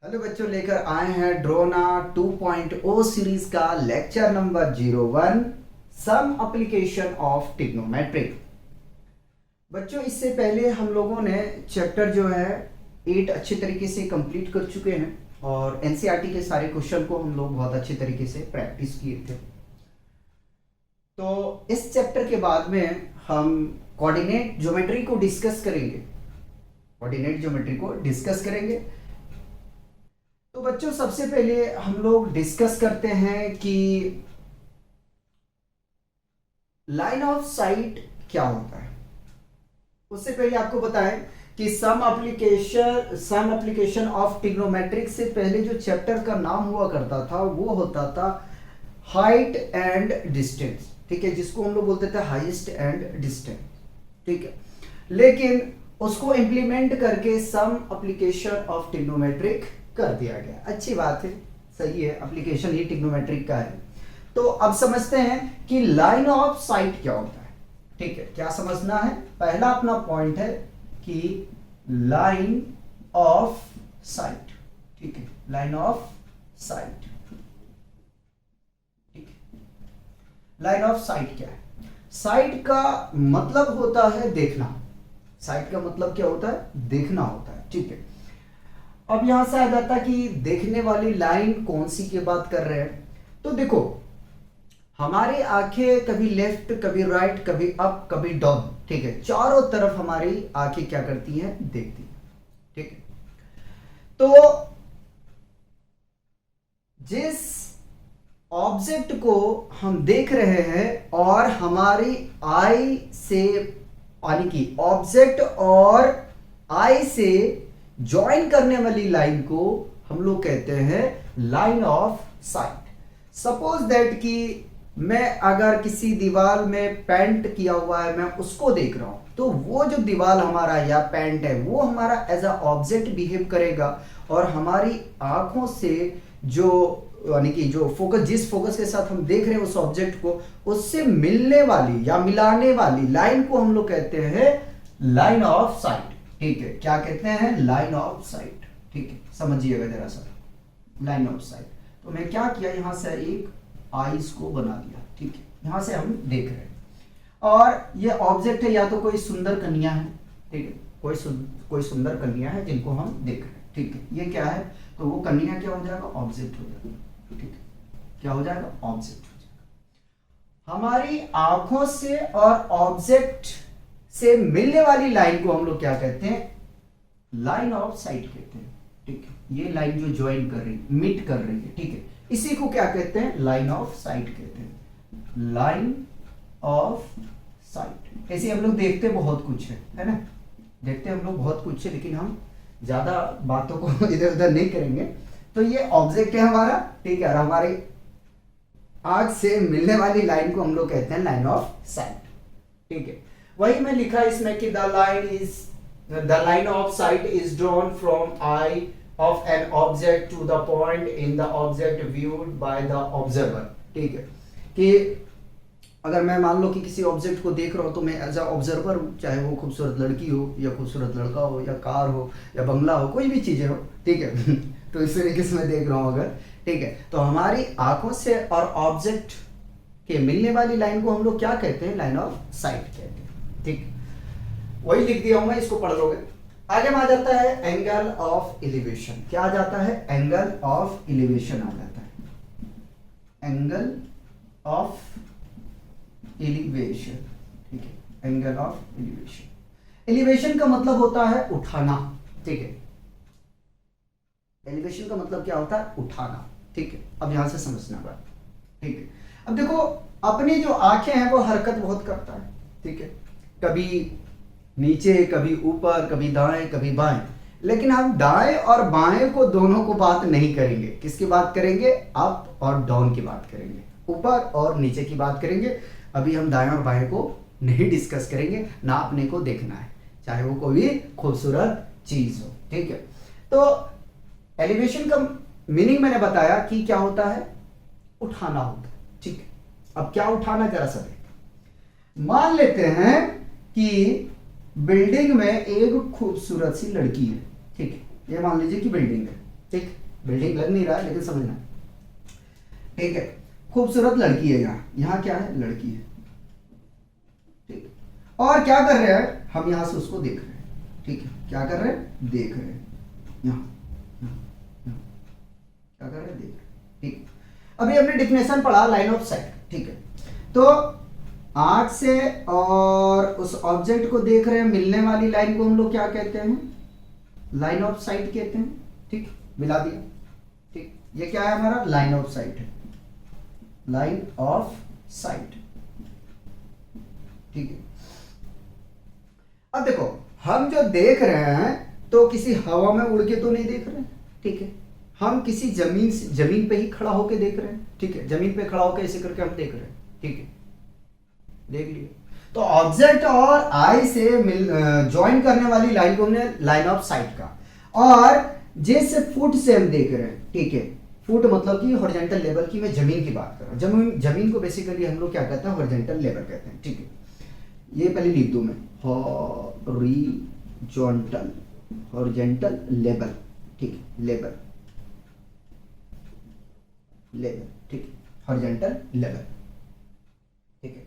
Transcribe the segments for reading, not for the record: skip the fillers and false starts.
Hello बच्चों, लेकर आए हैं ड्रोना 2.0 सीरीज का lecture number 01 some application of trigonometric. बच्चों, इससे पहले हम लोगों ने चैप्टर जो है 8 अच्छे तरीके से कंप्लीट कर चुके हैं और एनसीईआरटी के सारे क्वेश्चन को हम लोग बहुत अच्छे तरीके से प्रैक्टिस किए थे। तो इस चैप्टर के बाद में हम कोऑर्डिनेट ज्योमेट्री को डिस्कस करेंगे। तो बच्चों, सबसे पहले हम लोग डिस्कस करते हैं कि लाइन ऑफ साइट क्या होता है। उससे पहले आपको बताएं कि सम एप्लीकेशन ऑफ ट्रिग्नोमेट्रिक से पहले जो चैप्टर का नाम हुआ करता था वो होता था हाइट एंड डिस्टेंस, ठीक है, जिसको हम लोग बोलते थे हाईएस्ट एंड डिस्टेंस, ठीक है। लेकिन उसको इंप्लीमेंट करके सम एप्लीकेशन ऑफ ट्रिग्नोमेट्रिक कर दिया गया। अच्छी बात है, सही है, एप्लीकेशन ये ट्रिग्नोमेट्रिक का है। तो अब समझते हैं कि लाइन ऑफ साइट क्या होता है, ठीक है। क्या समझना है? पहला अपना पॉइंट है कि लाइन ऑफ साइट, ठीक है, लाइन ऑफ साइट, ठीक है। लाइन ऑफ साइट क्या है? साइट का मतलब होता है देखना। साइट का मतलब क्या होता है? देखना होता है, ठीक है। अब यहां से आ जाता कि देखने वाली लाइन कौन सी की बात कर रहे हैं। तो देखो, हमारी आंखें कभी लेफ्ट, कभी राइट, कभी अप, कभी डाउन, ठीक है, चारों तरफ हमारी आंखें क्या करती हैं? देखती हैं, ठीक है। तो जिस ऑब्जेक्ट को हम देख रहे हैं और हमारी आई से, यानी कि ऑब्जेक्ट और आई से ज्वाइन करने वाली लाइन को हम लोग कहते हैं line of site. Suppose that कि मैं अगर किसी दीवार में पेंट किया हुआ है, मैं उसको देख रहा हूं, तो वो जो दीवार हमारा या पेंट है वो हमारा एज अ ऑब्जेक्ट बिहेव करेगा और हमारी आंखों से जो, यानी कि जो फोकस, जिस फोकस के साथ हम देख रहे हैं उस ऑब्जेक्ट को, उससे मिलने वाली या मिलाने वाली लाइन को हम लोग कहते हैं लाइन ऑफ साइट, ठीक है। क्या कहते हैं? लाइन ऑफ साइट, ठीक है। समझिएगा जरा सा, लाइन ऑफ साइट। तो मैं क्या किया, यहां से एक आईज को बना दिया, ठीक है, यहां से हम देख रहे हैं और ये ऑब्जेक्ट है, या तो कोई सुंदर कन्या है, ठीक है, कोई सुंदर कन्या है जिनको हम देख रहे हैं, ठीक है। ये क्या है? तो वो कन्या क्या हो जाएगा? ऑब्जेक्ट हो जाएगा, ठीक है। क्या हो जाएगा? ऑब्जेक्ट हो जाएगा। हमारी आंखों से और ऑब्जेक्ट से मिलने वाली लाइन को हम लोग क्या कहते हैं? लाइन ऑफ साइट कहते हैं, ठीक है। ये लाइन जो ज्वाइन कर रही, मीट कर रही है, ठीक है, इसी को क्या कहते हैं? लाइन ऑफ साइट कहते हैं, लाइन ऑफ साइट। ऐसे हम लोग देखते बहुत कुछ है ना, देखते हम लोग बहुत कुछ है, लेकिन हम ज्यादा बातों को इधर उधर नहीं करेंगे। तो ये ऑब्जेक्ट है हमारा, ठीक है, और हमारी आंख से मिलने वाली लाइन को हम लोग कहते हैं लाइन ऑफ साइट, ठीक है। वही मैं लिखा इसमें कि the line of sight is drawn from eye of an object to the point in the object viewed by the observer, ठीक है। कि अगर मैं मान लो कि किसी ऑब्जेक्ट को देख रहा हूं, तो मैं एज अ ऑब्जर्वर, चाहे वो खूबसूरत लड़की हो या खूबसूरत लड़का हो या कार हो या बंगला हो, कोई भी चीजें हो, ठीक है तो इस तरीके से मैं देख रहा हूं अगर, ठीक है, तो हमारी आंखों से और ऑब्जेक्ट के मिलने वाली लाइन को हम लोग क्या कहते हैं? लाइन ऑफ साइट कहते हैं, ठीक। वही लिख दिया हूं मैं, इसको पढ़ लोगे। आगे में आ जाता है एंगल ऑफ एलिवेशन। क्या आ जाता है? एंगल ऑफ एलिवेशन आ जाता है, एंगल ऑफ एलिवेशन, ठीक है, एंगल ऑफ एलिवेशन। एलिवेशन का मतलब होता है उठाना, ठीक है। एलिवेशन का मतलब क्या होता है? उठाना, ठीक है। अब यहां से समझना बात, ठीक है। अब देखो, अपनी जो आंखें हैं वो हरकत बहुत करता है, ठीक है, कभी नीचे, कभी ऊपर, कभी दाएं, कभी बाएं, लेकिन हम दाएं और बाएं को दोनों को बात नहीं करेंगे। किसकी बात करेंगे? अप और डाउन की बात करेंगे, ऊपर और नीचे की बात करेंगे। अभी हम दाएं और बाएं को नहीं डिस्कस करेंगे, ना अपने को देखना है, चाहे वो कोई भी खूबसूरत चीज हो, ठीक है। तो एलिवेशन का मीनिंग मैंने बताया कि क्या होता है? उठाना होता है, ठीक है। अब क्या उठाना, जरा सा देखें। मान लेते हैं कि बिल्डिंग में एक खूबसूरत सी लड़की है, ठीक है, ये मान लीजिए कि बिल्डिंग है, ठीक, बिल्डिंग लग नहीं रहा है लेकिन समझना, ठीक है। खूबसूरत लड़की है, यहाँ क्या है, लड़की है, ठीक। और क्या कर रहे हैं हम, यहां से उसको देख रहे हैं, ठीक है। क्या कर रहे हैं, देख रहे हैं, यहाँ क्या कर रहे हैं, देख रहे हैं, ठीक। अभी हमने डिफिनेशन पढ़ा लाइन ऑफ साइट, ठीक है। तो आंख से और उस ऑब्जेक्ट को देख रहे हैं, मिलने वाली लाइन को हम लोग क्या कहते हैं, लाइन ऑफ साइट कहते हैं, ठीक। मिला दिया, ठीक। ये क्या है हमारा, लाइन ऑफ साइट है, लाइन ऑफ साइट, ठीक है। अब देखो हम जो देख रहे हैं तो किसी हवा में उड़ के तो नहीं देख रहे हैं, ठीक है। हम किसी जमीन पे ही खड़ा होके देख रहे हैं, ठीक है। जमीन पे खड़ा होके ऐसे करके हम देख रहे हैं, ठीक है, देख लिए। तो ऑब्जेक्ट और आई से ज्वाइन करने वाली लाइन को हमने लाइन ऑफ साइट का, और जैसे फुट से हम देख रहे हैं, ठीक है। फुट मतलब कि हॉरिजॉन्टल लेवल की, मैं जमीन की बात कर रहा हूं। जमीन को बेसिकली हम लोग क्या कहते हैं, हॉरिजॉन्टल लेवल कहते हैं, ठीक है। ये पहले लिख दूं मैं, हॉरिजॉन्टल लेवल, ठीक है, लेवल, ठीक है, हॉरिजॉन्टल लेवल, ठीक है।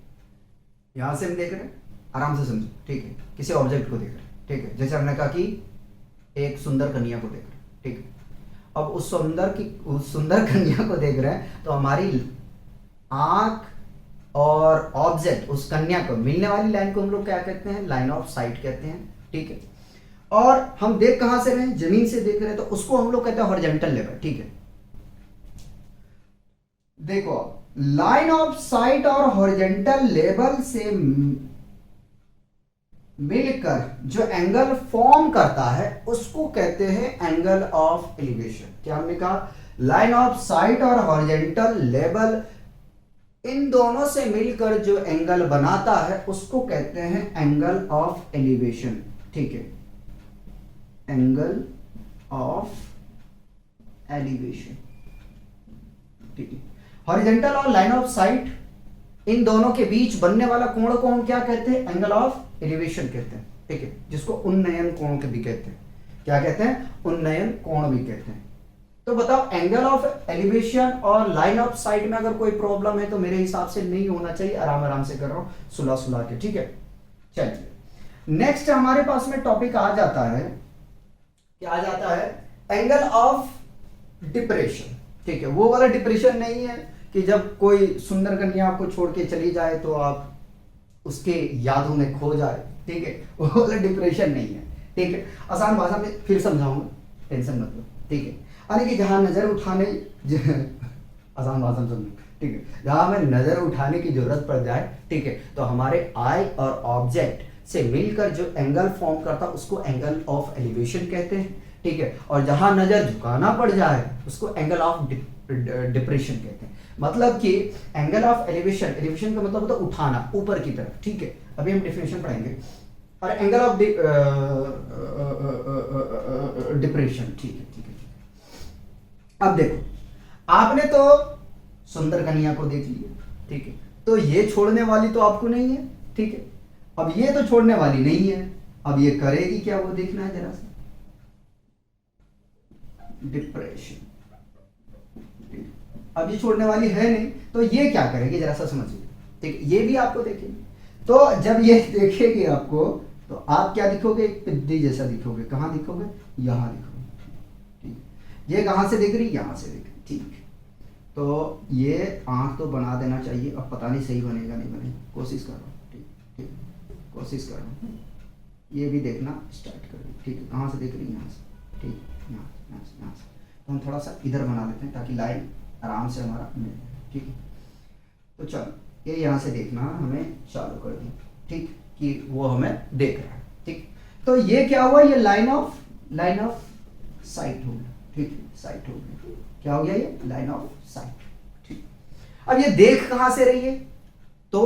यहां से हम देख रहे हैं, आराम से समझो, ठीक है। किसी ऑब्जेक्ट को देख रहे हैं, ठीक है। जैसे हमने कहा कि एक सुंदर कन्या को देख रहे हैं, ठीक है। अब उस सुंदर कन्या को देख रहे हैं तो हमारी आंख और ऑब्जेक्ट, उस कन्या को मिलने वाली लाइन को हम लोग क्या कहते हैं, लाइन ऑफ साइट कहते हैं, ठीक है। और हम देख कहां से रहे हैं, जमीन से देख रहे हैं, तो उसको हम लोग कहते हैं हॉरिजॉन्टल लेवल, ठीक है। देखो लाइन ऑफ साइट और हॉरिजॉन्टल लेवल से मिलकर जो एंगल फॉर्म करता है उसको कहते हैं एंगल ऑफ एलिवेशन। क्या हमने कहा, लाइन ऑफ साइट और हॉरिजॉन्टल लेवल, इन दोनों से मिलकर जो एंगल बनाता है उसको कहते हैं एंगल ऑफ एलिवेशन, ठीक है, एंगल ऑफ एलिवेशन, ठीक है। हॉरिजॉन्टल और लाइन ऑफ साइट, इन दोनों के बीच बनने वाला कोण को हम क्या कहते हैं, एंगल ऑफ एलिवेशन कहते हैं, ठीक है। जिसको उन्नयन कोण भी कहते हैं, क्या कहते हैं, उन्नयन कोण भी कहते हैं। तो बताओ एंगल ऑफ एलिवेशन और लाइन ऑफ साइट में अगर कोई प्रॉब्लम है तो मेरे हिसाब से नहीं होना चाहिए, आराम आराम से कर रहा हूं, सुला सुला के, ठीक है। चलिए नेक्स्ट हमारे पास में टॉपिक आ जाता है, क्या आ जाता है, एंगल ऑफ डिप्रेशन, ठीक है। वो वाला डिप्रेशन नहीं है कि जब कोई सुंदर कन्या आपको छोड़ के चली जाए तो आप उसके यादों में खो जाए, ठीक है, वो वाला डिप्रेशन नहीं है, ठीक है। आसान भाषा में फिर समझाऊंगा, टेंशन मत लो, ठीक है। यानी कि जहां नजर उठाने आसान भाषा में समझो, ठीक है, जहां हमें नजर उठाने की जरूरत पड़ जाए, ठीक है, तो हमारे आई और ऑब्जेक्ट से मिलकर जो एंगल फॉर्म करता है उसको एंगल ऑफ एलिवेशन कहते हैं, ठीक है। और जहां नजर झुकाना पड़ जाए उसको एंगल ऑफ डिप्रेशन कहते हैं। मतलब कि एंगल ऑफ एलिवेशन, एलिवेशन का मतलब होता है उठाना ऊपर की तरफ, ठीक है। अभी हम डेफिनेशन पढ़ेंगे। और एंगल ऑफ डिप्रेशन, ठीक है, ठीक है। अब देखो आपने तो सुंदर कन्या को देख लिया, ठीक है, तो ये छोड़ने वाली तो आपको नहीं है, ठीक है। अब ये तो छोड़ने वाली नहीं है, अब ये करेगी क्या वो देखना है जरा सा, डिप्रेशन, अब ये छोड़ने वाली है नहीं तो ये क्या करेगी जरा सा समझिए, ठीक है। ये भी आपको देखेगी, तो जब ये देखेगी आपको तो आप क्या दिखोगे, एक पिद्दी जैसा दिखोगे। कहां दिखोगे, यहां दिखोगे, ठीक। ये कहां से दिख रही, यहां से दिख रही, ठीक। तो ये आंख तो बना देना चाहिए, अब पता नहीं सही बनेगा नहीं बनेगा, कोशिश कर रहा हूँ, ठीक ठीक, कोशिश कर रहा हूँ। ये भी देखना स्टार्ट कर, ठीक है। कहां से दिख रही, यहाँ से, ठीक, यहाँ से। तो हम थोड़ा सा इधर बना देते हैं ताकि लाइन आराम से हमारा मिल जाए, ठीक है। तो चलो ये यहाँ से देखना हमें चालू कर दी, ठीक, कि वो हमें देख रहा है, ठीक। तो ये क्या हुआ, ये लाइन ऑफ साइट हो गया, ठीक, साइट हो गया। क्या हो गया, ये लाइन ऑफ साइट, ठीक। अब ये देख कहां से रही है, तो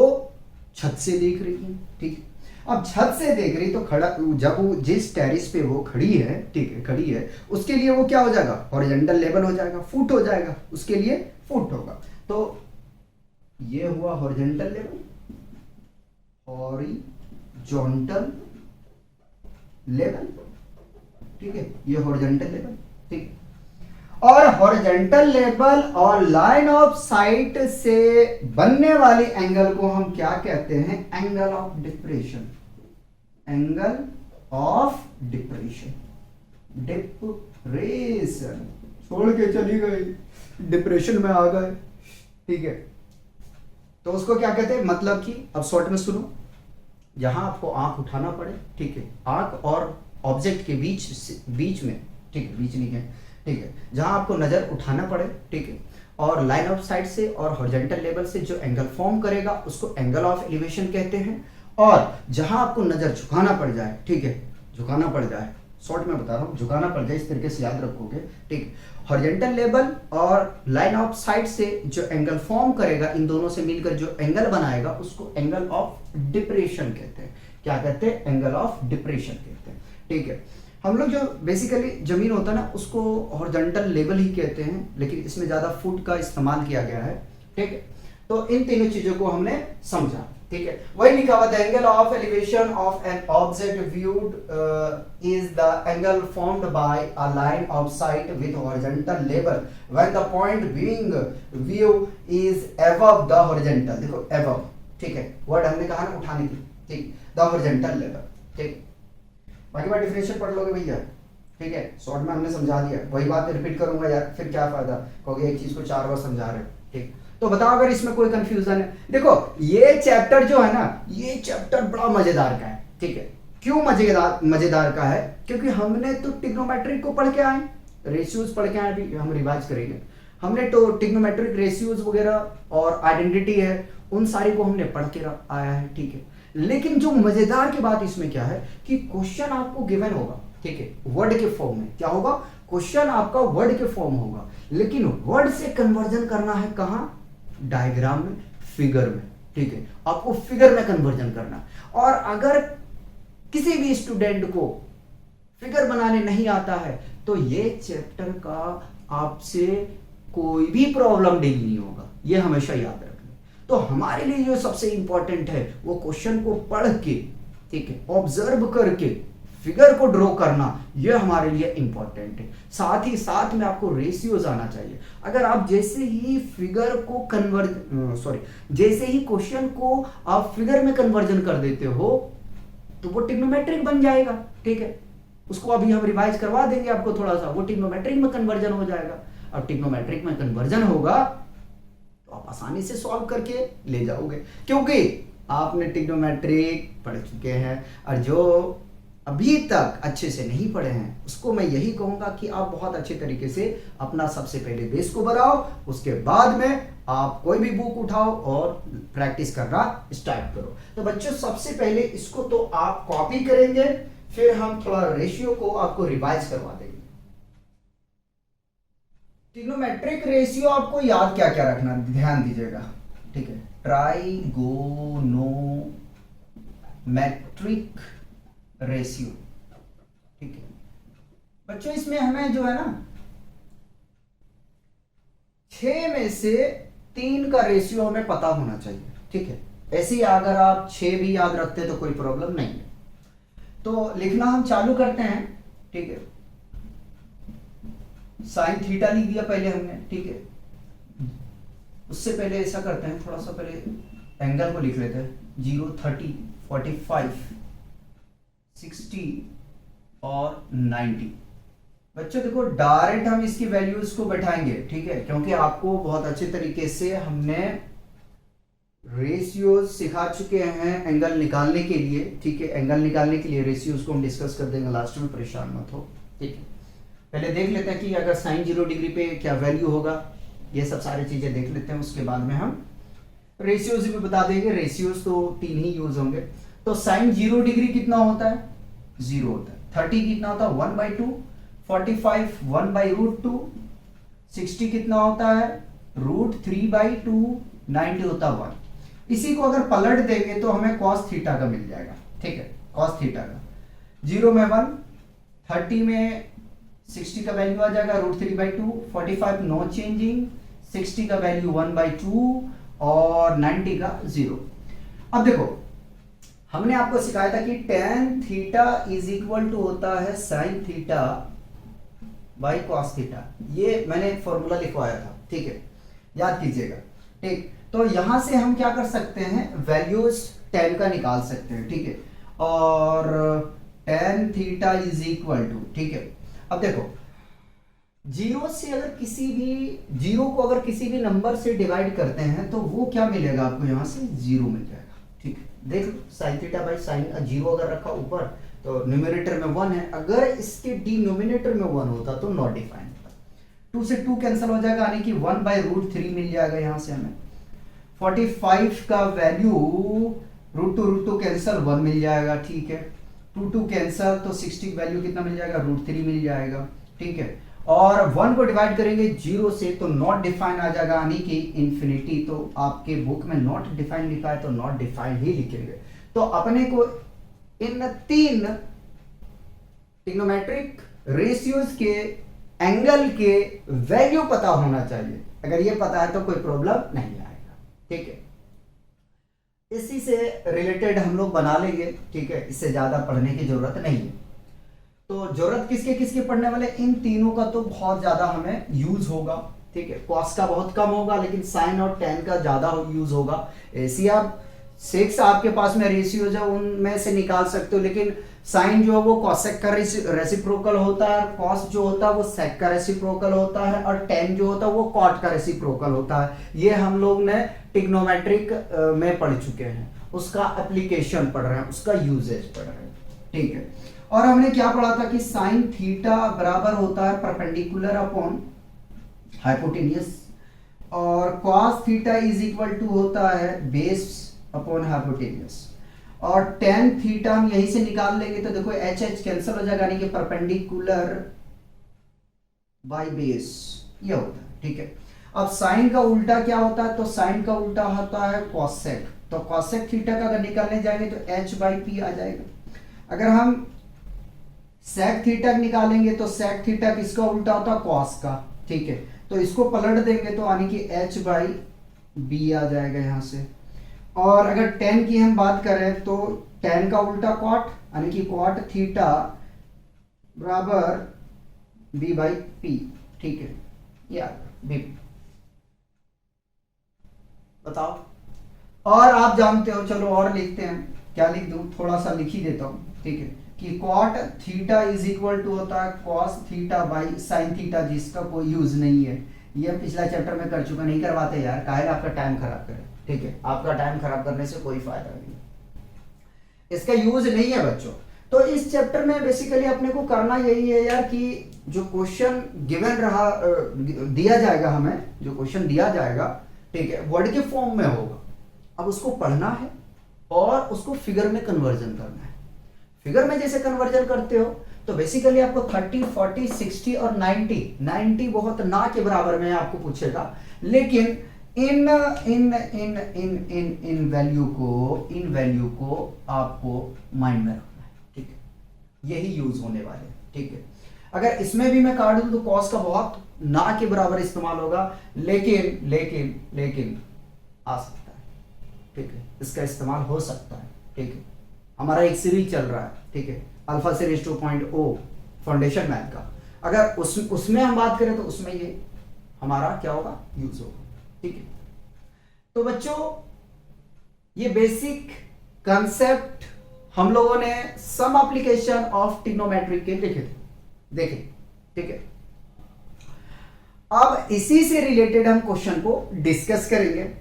छत से देख रही है, ठीक। अब छत से देख रही तो खड़ा, जब वो जिस टेरिस पे वो खड़ी है, ठीक है, खड़ी है, उसके लिए वो क्या हो जाएगा, हॉरिजॉन्टल लेवल हो जाएगा, फुट हो जाएगा, उसके लिए फुट होगा। तो ये हुआ हॉरिजॉन्टल लेवल, हॉरिजॉन्टल लेवल, ठीक है, ये हॉरिजॉन्टल लेवल, ठीक। और हॉरिजॉन्टल लेवल और लाइन ऑफ साइट से बनने वाली एंगल को हम क्या कहते हैं? Angle of depression. Angle of depression. Depression छोड़ के चली गई, डिप्रेशन में आ गए, ठीक है। तो उसको क्या कहते हैं? मतलब कि अब शॉर्ट में सुनो, जहां आपको आंख उठाना पड़े, ठीक है, आंख और ऑब्जेक्ट के बीच में, ठीक है, बीच नहीं है, ठीक है, जहां आपको नजर उठाना पड़े, ठीक है, और लाइन ऑफ साइट से और हॉरिजॉन्टल लेवल से जो एंगल फॉर्म करेगा उसको एंगल ऑफ एलिवेशन कहते हैं। और जहां आपको नजर झुकाना पड़ जाए, ठीक है, झुकाना पड़ जाए, शॉर्ट में बता रहा हूं, झुकाना पड़ जाए, इस तरीके से याद रखोगे, ठीक। हॉरिजॉन्टल लेवल और लाइन ऑफ साइट से जो एंगल फॉर्म करेगा, इन दोनों से मिलकर जो एंगल बनाएगा उसको एंगल ऑफ डिप्रेशन कहते हैं। क्या कहते हैं? एंगल ऑफ डिप्रेशन कहते हैं, ठीक है। हम लोग जो बेसिकली जमीन होता है ना उसको हॉरिजॉन्टल लेवल ही कहते हैं, लेकिन इसमें ज्यादा फुट का इस्तेमाल किया गया है, ठीक है। तो इन तीनों चीजों को हमने समझा, ठीक है। वही लिखा हुआ, the angle of elevation of an object viewed is the angle formed by a line of site with horizontal level when the point being view is above the horizontal. देखो अबव, ठीक है, वर्ड हमने कहा ना उठाने की, ठीक, the horizontal level, ठीक। बाकी बात डिफरेंशियल पढ़ लोगे भैया, ठीक है, शॉर्ट में हमने समझा दिया, वही बात रिपीट करूंगा यार, फिर क्या फायदा, क्योंकि एक चीज को 4 बार समझा रहे हो, ठीक। तो बताओ अगर इसमें कोई कंफ्यूजन है। देखो ये चैप्टर जो है ना, ये चैप्टर बड़ा मजेदार का है, ठीक है। क्यों मजेदार का है? क्योंकि हमने तो ट्रिग्नोमेट्रिक को पढ़ के आए, रेशियोज पढ़ के आए, अभी हम रिवाइज करेंगे। हमने तो ट्रिग्नोमेट्रिक रेशियोज वगैरह और आइडेंटिटी है, उन सारी को हमने पढ़ के आया है, ठीक है। लेकिन जो मजेदार की बात इसमें क्या है कि क्वेश्चन आपको गिवन होगा, ठीक है, वर्ड के फॉर्म में। क्या होगा? क्वेश्चन आपका वर्ड के फॉर्म होगा, लेकिन वर्ड से कन्वर्जन करना है कहां? डायग्राम में, फिगर में, ठीक है, आपको फिगर में कन्वर्जन करना। और अगर किसी भी स्टूडेंट को फिगर बनाने नहीं आता है तो ये चैप्टर का आपसे कोई भी प्रॉब्लम डील नहीं होगा, ये हमेशा याद रखना। तो हमारे लिए जो सबसे इंपॉर्टेंट है वो क्वेश्चन को पढ़ के, ठीक है, ऑब्जर्व करके फिगर को ड्रॉ करना, ये हमारे लिए इंपॉर्टेंट है। साथ ही साथ में आपको रेशियोज आना चाहिए। अगर आप जैसे ही फिगर को जैसे ही क्वेश्चन को आप फिगर में कन्वर्जन कर देते हो तो वो ट्रिग्नोमेट्रिक बन जाएगा, ठीक है। उसको अभी हम रिवाइज करवा देंगे आपको थोड़ा सा, वो ट्रिग्नोमेट्रिक में कन्वर्जन हो जाएगा। अब ट्रिग्नोमेट्रिक में कन्वर्जन होगा तो आप आसानी से सॉल्व करके ले जाओगे, क्योंकि आपने ट्रिग्नोमेट्रिक पढ़ चुके हैं। और जो अभी तक अच्छे से नहीं पढ़े हैं उसको मैं यही कहूंगा कि आप बहुत अच्छे तरीके से अपना सबसे पहले बेस को बनाओ, उसके बाद में आप कोई भी बुक उठाओ और प्रैक्टिस करना स्टार्ट करो। तो बच्चों सबसे पहले इसको तो आप कॉपी करेंगे, फिर हम थोड़ा रेशियो को आपको रिवाइज करवा देंगे। ट्रिग्नोमेट्रिक रेशियो आपको याद क्या क्या रखना, ध्यान दीजिएगा, ठीक है। ट्राइगोनोमेट्रिक रेशियो, ठीक है बच्चों। इसमें हमें जो है ना 6 में से 3 का रेशियो हमें पता होना चाहिए, ठीक है। ऐसे ही अगर आप 6 भी याद रखते तो कोई प्रॉब्लम नहीं है। तो लिखना हम चालू करते हैं, ठीक है। साइन थीटा लिख दिया पहले हमने, ठीक है। उससे पहले ऐसा करते हैं, थोड़ा सा पहले एंगल को लिख लेते हैं, 0, 30, 45, 60 और 90। बच्चों देखो डायरेक्ट हम इसकी वैल्यूज को बैठाएंगे, ठीक है, क्योंकि आपको बहुत अच्छे तरीके से हमने रेशियोज सिखा चुके हैं एंगल निकालने के लिए, ठीक है। एंगल निकालने के लिए रेशियोज को हम डिस्कस कर देंगे लास्ट में, परेशान मत हो, ठीक है। पहले देख लेते हैं कि अगर साइन 0 डिग्री पे क्या वैल्यू होगा, ये सब सारी चीजें देख लेते हैं। उसके बाद में हम रेशियोज भी बता देंगे। रेशियोज तो 3 ही यूज होंगे। तो साइन 0 डिग्री कितना होता है? 0 होता है। 30 कितना होता है? 1/2। 45 1/√2। 60 कितना होता है? √3/2। 90 होता है 1। इसी को अगर पलट देंगे तो हमें cos थीटा का मिल जाएगा, ठीक है, cos थीटा का। 0 में 1, 30 में 60 का वैल्यू आ जाएगा √3/2। 45 नो चेंजिंग, 60 का वैल्यू 1/2 और 90 का 0। अब देखो हमने आपको सिखाया था कि tan theta is equal to होता है sin theta by cos theta, ये मैंने फॉर्मूला लिखवाया था, ठीक है, याद कीजिएगा। ठीक, तो यहां से हम क्या कर सकते हैं, वैल्यूज tan का निकाल सकते हैं, ठीक है, और tan theta is equal to, ठीक है, अब देखो जीरो से अगर किसी भी जीरो को अगर किसी भी नंबर से डिवाइड करते हैं तो वो क्या मिलेगा आपको, यहां से जीरो मिल जाएगा, ठीक है, देख लो sine theta by sine, zero अगर रखा ऊपर तो न्यूमरेटर में 1 है, अगर इसके डिनोमिनेटर में 1 होता तो नॉट डिफाइंड होता, 2 से 2 कैंसिल हो जाएगा, यानी कि 1/√3 मिल जाएगा, यहां से हमें 45 का वैल्यू √2 कैंसिल 1 मिल जाएगा, ठीक है, 2 कैंसिल तो 60 वैल्यू कितना मिल जाएगा, √3 मिल जाएगा, ठीक है, और 1 को डिवाइड करेंगे 0 से तो नॉट डिफाइन आ जाएगा, यानी कि इंफिनिटी, तो आपके बुक में नॉट डिफाइन लिखा है तो नॉट डिफाइन ही लिखेंगे। तो अपने को इन 3 ट्रिग्नोमेट्रिक रेशियोज के एंगल के वैल्यू पता होना चाहिए, अगर ये पता है तो कोई प्रॉब्लम नहीं आएगा, ठीक है, इसी से रिलेटेड हम लोग बना लेंगे, ठीक है, इससे ज्यादा पढ़ने की जरूरत नहीं है। तो जरूरत किसके किसके पढ़ने वाले, इन तीनों का तो बहुत ज्यादा हमें यूज होगा, ठीक है, कॉस का बहुत कम होगा लेकिन साइन और tan का ज्यादा यूज होगा। ऐसी आप 6 आपके पास में रेशियोज है उनमें से निकाल सकते हो, लेकिन साइन जो है वो कॉसेक का रेसिप्रोकल होता है, कॉस जो होता है वो सेक का रेसिप्रोकल होता है, और tan जो होता है वो कॉट का रेसिप्रोकल होता है। ये हम लोग ने ट्रिग्नोमेट्रिक में पढ़ चुके हैं, उसका एप्लीकेशन पढ़ रहे हैं, उसका यूजेज पढ़ रहे हैं, ठीक है। और हमने क्या पढ़ा था कि साइन थीटा बराबर होता है परपेंडिकुलर अपॉन हाइपोटेन्यूस, और cos theta is equal to होता है बेस अपॉन हाइपोटेन्यूस, और tan थीटा हम यहीं से निकाल लेंगे तो देखो एच एच कैंसिल हो जाएगा, यानी कि परपेंडिकुलर बाय बेस, ये होता है, ठीक है। अब साइन का उल्टा क्या होता है, तो साइन का उल्टा होता है कॉसेक, तो कॉसेक थीटा का अगर निकालने जाएंगे तो h/p आ जाएगा। अगर हम सेक थीटा निकालेंगे तो सेक थीटा किसका उल्टा होता है, कॉस का, ठीक है, तो इसको पलट देंगे तो यानी कि h/b आ जाएगा यहां से। और अगर tan की हम बात करें तो tan का उल्टा कॉट, यानी कि कॉट थीटा बराबर b/p, ठीक है, यार b, बताओ। और आप जानते हो, चलो और लिखते हैं, क्या लिख दूं, थोड़ा सा लिख ही देता हूं, ठीक है, कि cot theta is equal to होता है cos theta by sine theta, जिसका कोई यूज नहीं है, ये पिछला चैप्टर में कर चुका, नहीं करवाते यार, काहे आपका टाइम खराब करें, ठीक है, आपका टाइम खराब करने से कोई फायदा नहीं, इसका यूज नहीं है बच्चों। तो इस चैप्टर में बेसिकली अपने को करना यही है यार कि जो क्वेश्चन गिवन रहा दिया जाएगा, हमें जो क्वेश्चन दिया जाएगा, ठीक है, वर्ड के फॉर्म में होगा, अब उसको पढ़ना है और उसको फिगर में कन्वर्जन करना है। फिगर में जैसे कन्वर्जन करते हो तो बेसिकली आपको 30, 40, 60 और 90 बहुत ना के बराबर में आपको पूछेगा, लेकिन इन इन इन इन इन इन वैल्यू को आपको माइंड में रखना है, ठीक है, यही यूज होने वाले, ठीक है। अगर इसमें भी मैं काट दूं तो कॉस का बहुत ना के बराबर इस्तेमाल होगा, लेकिन लेकिन लेकिन आ सकता है, ठीक है, इसका इस्तेमाल हो सकता है, ठीक है। हमारा एक सीरीज चल रहा है, ठीक है, अल्फा सीरीज 2.0 फाउंडेशन मैथ का, अगर उसमें हम बात करें तो उसमें ये हमारा क्या होगा, यूज होगा, ठीक है। तो बच्चों ये बेसिक कंसेप्ट हम लोगों ने सम एप्लीकेशन ऑफ ट्रिग्नोमेट्री के लिखे थे, देखें, ठीक है। अब इसी से रिलेटेड हम क्वेश्चन को डिस्कस करेंगे,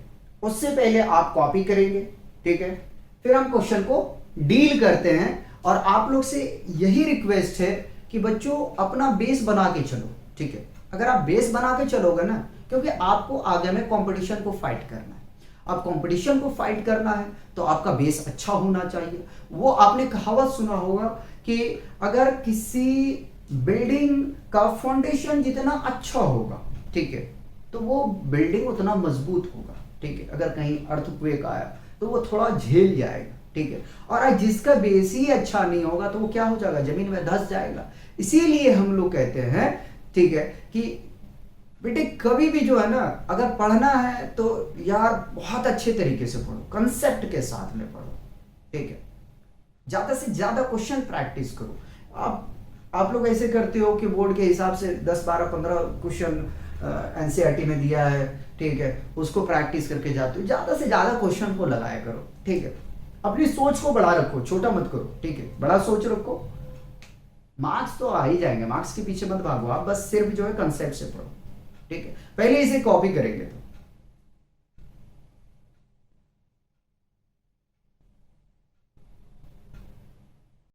उससे पहले आप कॉपी करेंगे, ठीक है, फिर हम क्वेश्चन को डील करते हैं। और आप लोग से यही रिक्वेस्ट है कि बच्चों अपना बेस बना के चलो, ठीक है। अगर आप बेस बना के चलोगे ना, क्योंकि आपको आगे में कंपटीशन को फाइट करना है, अब कंपटीशन को फाइट करना है तो आपका बेस अच्छा होना चाहिए। वो आपने कहावत सुना होगा कि अगर किसी बिल्डिंग का फाउंडेशन जितना अच्छा होगा, ठीक है, तो वो बिल्डिंग उतना मजबूत होगा, ठीक है। अगर कहीं अर्थक्वेक आया तो वो थोड़ा झेल जाएगा, ठीक है। और जिसका बेस ही अच्छा नहीं होगा तो वो क्या हो जाएगा, जमीन में धंस जाएगा। इसीलिए हम लोग कहते हैं, ठीक है, कि बेटे कभी भी जो है ना, अगर पढ़ना है तो यार बहुत अच्छे तरीके से पढ़ो, कंसेप्ट के साथ में पढ़ो, ठीक है। ज्यादा से ज्यादा क्वेश्चन प्रैक्टिस करो। आप आप लोग ऐसे करते हो कि बोर्ड के हिसाब से 10 12 15 क्वेश्चन एनसीईआरटी में दिया है, ठीक है, उसको प्रैक्टिस करके जाते हो। ज्यादा से ज्यादा क्वेश्चन को लगाया करो, ठीक है। अपनी सोच को बड़ा रखो, छोटा मत करो, ठीक है, बड़ा सोच रखो। मार्क्स तो आ ही जाएंगे, मार्क्स के पीछे मत भागो आप, बस सिर्फ जो है कंसेप्ट से पढ़ो, ठीक है। पहले इसे कॉपी करेंगे।